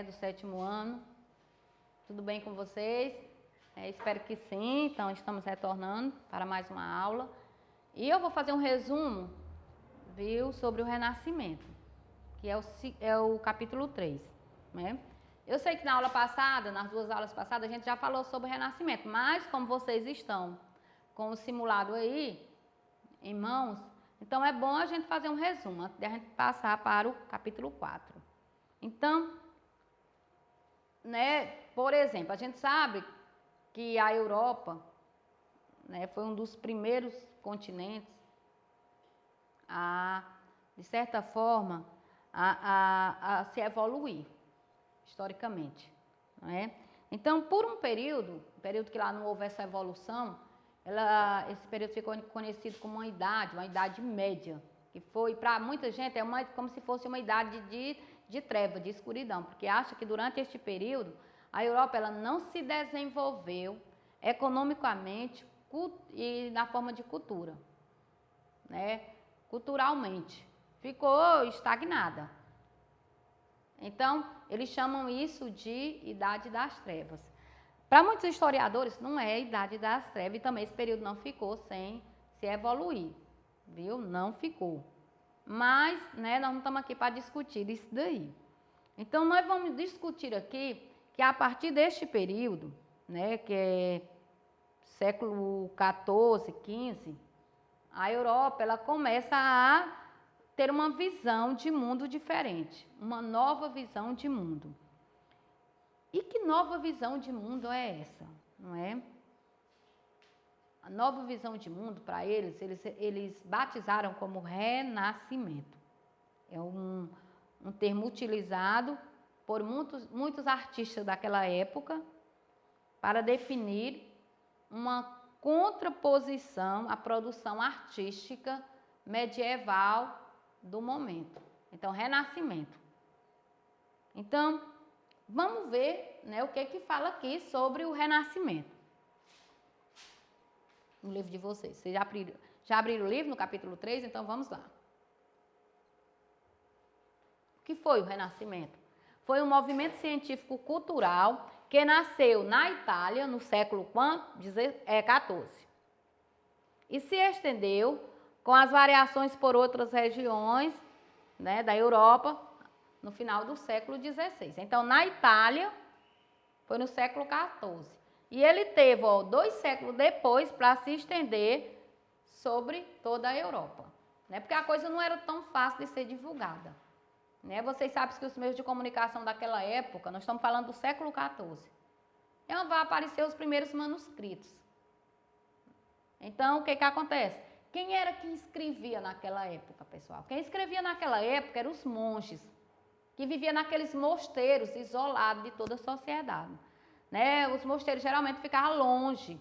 do 7º ano. Tudo bem com vocês? Espero que sim. Então, estamos retornando para mais uma aula. E eu vou fazer um resumo, viu, sobre o renascimento, que é o capítulo 3, né? Eu sei que na aula passada, nas 2 aulas passadas, a gente já falou sobre o renascimento, mas como vocês estão com o simulado aí, em mãos, então é bom a gente fazer um resumo, antes de a gente passar para o capítulo 4. Então, né, por exemplo, a gente sabe que a Europa, né, foi um dos primeiros continentes a, de certa forma, a se evoluir, historicamente, não é? Então, por um período que lá não houve essa evolução, esse período ficou conhecido como uma idade média, que foi, para muita gente, como se fosse uma idade de treva, de escuridão, porque acha que durante este período, a Europa ela não se desenvolveu economicamente e na forma de cultura, né? Culturalmente, ficou estagnada. Então, eles chamam isso de Idade das Trevas. Para muitos historiadores, não é a Idade das Trevas, e também esse período não ficou sem se evoluir, viu? Não ficou. Mas, né, nós não estamos aqui para discutir isso daí. Então, nós vamos discutir aqui que a partir deste período, né, que é século XIV, XV, a Europa ela começa a ter uma visão de mundo diferente, uma nova visão de mundo. E que nova visão de mundo é essa, não é? A nova visão de mundo, para eles batizaram como renascimento. É um termo utilizado por muitos artistas daquela época para definir uma contraposição à produção artística medieval do momento. Então, renascimento. Então, vamos ver, né, o que fala aqui sobre o renascimento. No livro de vocês. Vocês já abriram o livro no capítulo 3? Então, vamos lá. O que foi o renascimento? Foi um movimento científico-cultural que nasceu na Itália no século XIV e se estendeu com as variações por outras regiões, né, da Europa no final do século XVI. Então, na Itália, foi no século XIV. E ele teve 2 séculos depois para se estender sobre toda a Europa, né, porque a coisa não era tão fácil de ser divulgada. Né? Vocês sabem que os meios de comunicação daquela época, nós estamos falando do século XIV, então vai aparecer os primeiros manuscritos. Então, o que acontece? Quem era que escrevia naquela época, pessoal? Quem escrevia naquela época eram os monges, que viviam naqueles mosteiros isolados de toda a sociedade. Né? Os mosteiros geralmente ficavam longe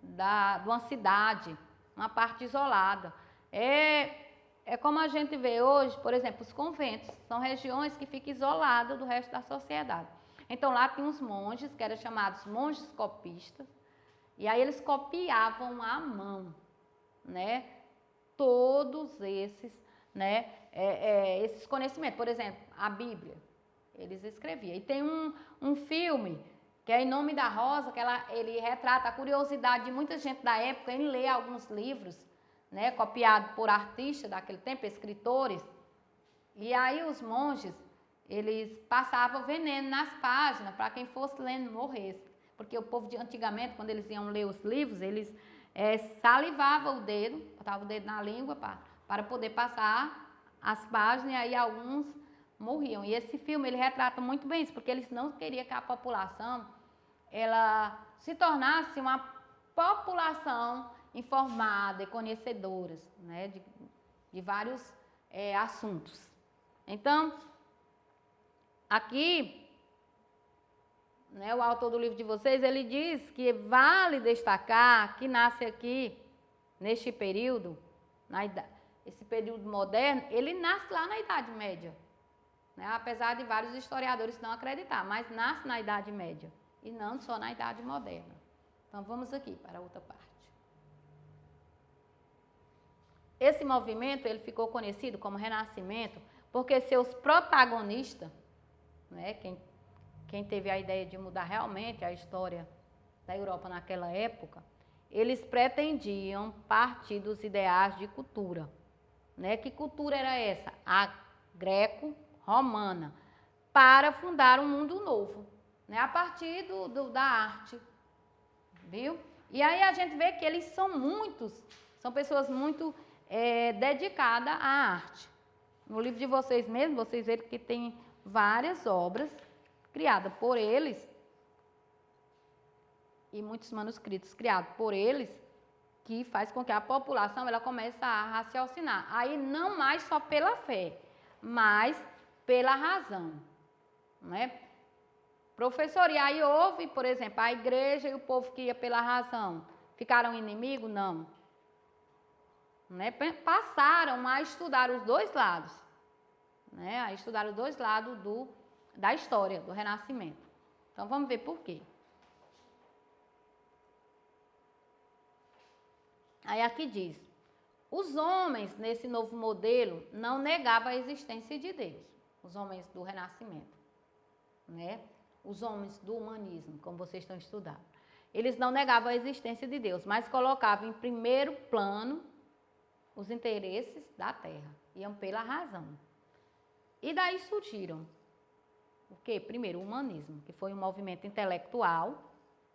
de uma cidade, uma parte isolada. É como a gente vê hoje, por exemplo, os conventos. São regiões que ficam isoladas do resto da sociedade. Então, lá tinha uns monges, que eram chamados monges copistas, e aí eles copiavam à mão, né, todos esses, né, esses conhecimentos. Por exemplo, a Bíblia, eles escreviam. E tem um filme, que é Em Nome da Rosa, que ele retrata a curiosidade de muita gente da época em ler alguns livros, né, copiado por artistas daquele tempo, escritores. E aí os monges, eles passavam veneno nas páginas para quem fosse lendo morresse. Porque o povo de antigamente, quando eles iam ler os livros, eles salivavam o dedo, botavam o dedo na língua para poder passar as páginas, e aí alguns morriam. E esse filme, ele retrata muito bem isso, porque eles não queriam que a população ela se tornasse uma população informada e conhecedoras, né, de vários assuntos. Então, aqui, né, o autor do livro de vocês, ele diz que vale destacar que nasce aqui, neste período, esse período moderno, ele nasce lá na Idade Média, né, apesar de vários historiadores não acreditar, mas nasce na Idade Média e não só na Idade Moderna. Então, vamos aqui para outra parte. Esse movimento ele ficou conhecido como Renascimento porque seus protagonistas, né, quem teve a ideia de mudar realmente a história da Europa naquela época, eles pretendiam partir dos ideais de cultura. Né? Que cultura era essa? A greco-romana, para fundar um mundo novo, né? A partir da arte, viu? E aí a gente vê que eles são pessoas muito dedicadas à arte. No livro de vocês mesmo, vocês verem que tem várias obras criadas por eles e muitos manuscritos criados por eles, que faz com que a população ela comece a raciocinar. Aí não mais só pela fé, mas pela razão. Né? Professor, e aí houve, por exemplo, a igreja e o povo que ia pela razão, ficaram inimigos? Não. Né? Passaram a estudar os dois lados. Né? A estudar os dois lados da história, do Renascimento. Então vamos ver por quê. Aí aqui diz, os homens nesse novo modelo não negavam a existência de Deus, os homens do Renascimento, né? Os homens do humanismo, como vocês estão estudando. Eles não negavam a existência de Deus, mas colocavam em primeiro plano os interesses da terra, iam pela razão. E daí surgiram o quê? Primeiro, o humanismo, que foi um movimento intelectual,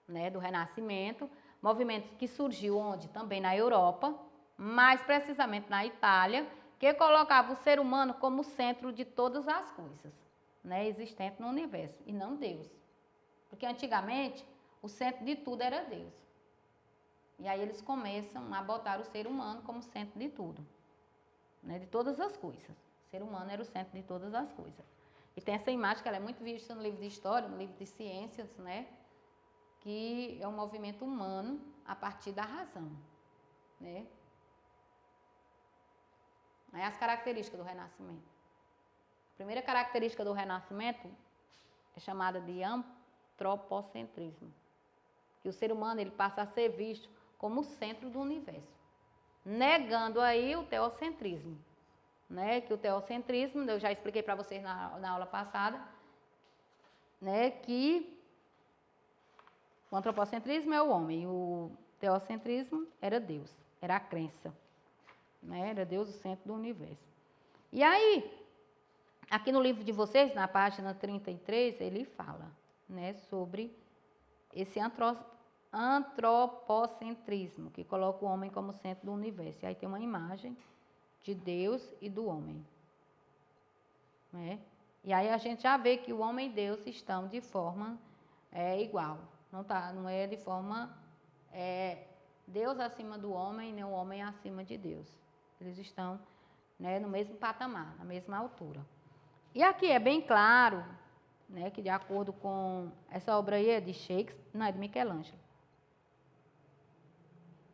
né, do Renascimento, movimento que surgiu onde? Também na Europa, mais precisamente na Itália, que colocava o ser humano como centro de todas as coisas, né, existentes no universo, e não Deus. Porque antigamente, o centro de tudo era Deus. E aí eles começam a botar o ser humano como centro de tudo, né, de todas as coisas. O ser humano era o centro de todas as coisas. E tem essa imagem que ela é muito vista no livro de história, no livro de ciências, né, que é um movimento humano a partir da razão, né? Aí as características do Renascimento. A primeira característica do Renascimento é chamada de antropocentrismo, que o ser humano ele passa a ser visto como o centro do universo, negando aí o teocentrismo, né? Que o teocentrismo, eu já expliquei para vocês na aula passada, né? Que o antropocentrismo é o homem, o teocentrismo era Deus, era a crença, né? Era Deus o centro do universo. E aí, aqui no livro de vocês, na página 33, ele fala, né, sobre esse antropocentrismo, que coloca o homem como centro do universo. E aí tem uma imagem de Deus e do homem. Né? E aí a gente já vê que o homem e Deus estão de forma igual. Não é de forma Deus acima do homem, nem o homem acima de Deus. Eles estão, né, no mesmo patamar, na mesma altura. E aqui é bem claro, né, que de acordo com essa obra aí é de Shakespeare, não é de Michelangelo.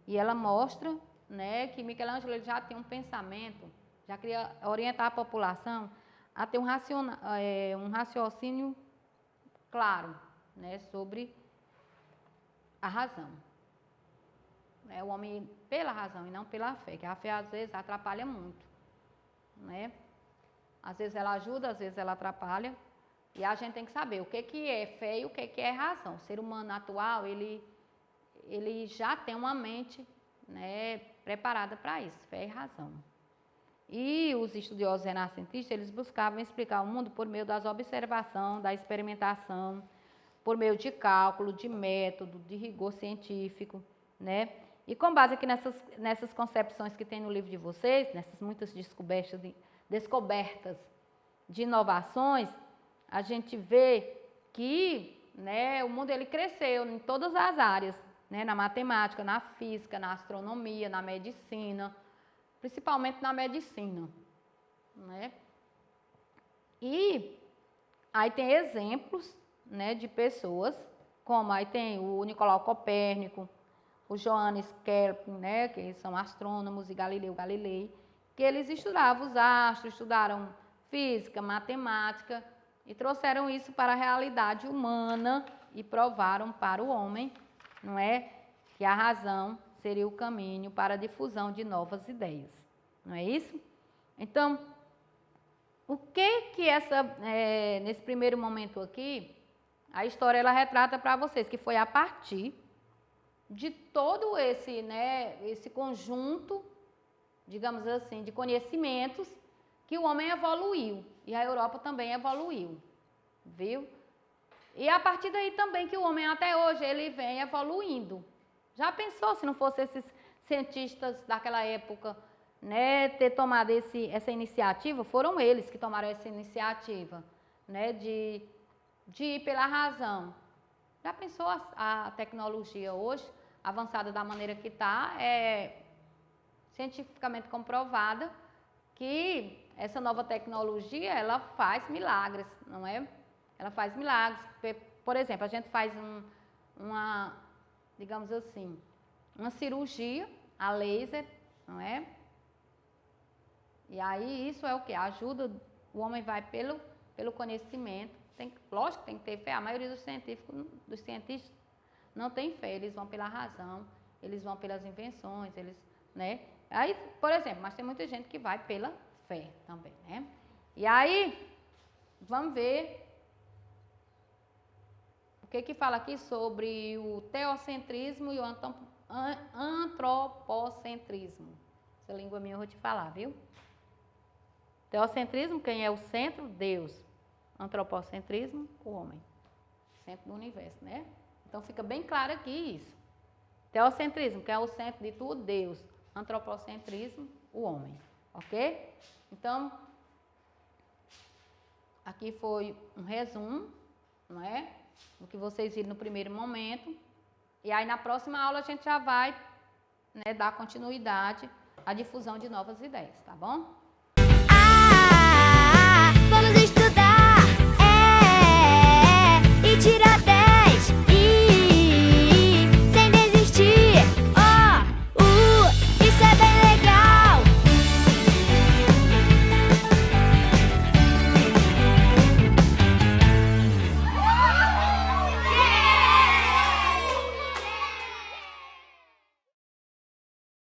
E ela mostra, né, que Michelangelo ele já tem um pensamento, já queria orientar a população a ter um raciocínio claro, né, sobre a razão. O homem pela razão e não pela fé, que a fé às vezes atrapalha muito, né? Às vezes ela ajuda, às vezes ela atrapalha, e a gente tem que saber o que é fé e o que é razão. O ser humano atual, ele já tem uma mente, né, preparada para isso, fé e razão. E os estudiosos renascentistas, eles buscavam explicar o mundo por meio das observações, da experimentação, por meio de cálculo, de método, de rigor científico, né? E com base aqui nessas concepções que tem no livro de vocês, nessas muitas descobertas de inovações, a gente vê que, né, o mundo ele cresceu em todas as áreas, né, na matemática, na física, na astronomia, na medicina, principalmente na medicina, né? E aí tem exemplos, né, de pessoas, como aí tem o Nicolau Copérnico, o Johannes Kepler, né, que são astrônomos, e Galileu Galilei, que eles estudavam os astros, estudaram física, matemática, e trouxeram isso para a realidade humana e provaram para o homem, não é, que a razão seria o caminho para a difusão de novas ideias, não é isso? Então, o que nesse primeiro momento aqui, a história ela retrata para vocês que foi a partir de todo esse, né, esse conjunto, digamos assim, de conhecimentos que o homem evoluiu e a Europa também evoluiu, viu? E a partir daí também que o homem até hoje ele vem evoluindo. Já pensou se não fossem esses cientistas daquela época, né, ter tomado essa iniciativa? Foram eles que tomaram essa iniciativa, né, de ir pela razão. Já pensou a tecnologia hoje, avançada da maneira que está, é cientificamente comprovada que essa nova tecnologia, ela faz milagres, não é? Ela faz milagres. Por exemplo, a gente faz digamos assim, uma cirurgia a laser, não é? E aí isso é o que? Ajuda, o homem vai pelo conhecimento. Lógico que tem que ter fé. A maioria dos cientistas não tem fé, eles vão pela razão, eles vão pelas invenções, né? Aí, por exemplo, mas tem muita gente que vai pela fé também, né? E aí, vamos ver o que fala aqui sobre o teocentrismo e o antropocentrismo. Essa língua minha eu vou te falar, viu? Teocentrismo, quem é o centro? Deus. Antropocentrismo, o homem. Centro do universo, né? Então fica bem claro aqui isso. Teocentrismo, quem é o centro de tudo? Deus. Antropocentrismo, o homem. Ok? Então, aqui foi um resumo, não é? Do que vocês viram no primeiro momento. E aí na próxima aula a gente já vai, né, dar continuidade à difusão de novas ideias, tá bom?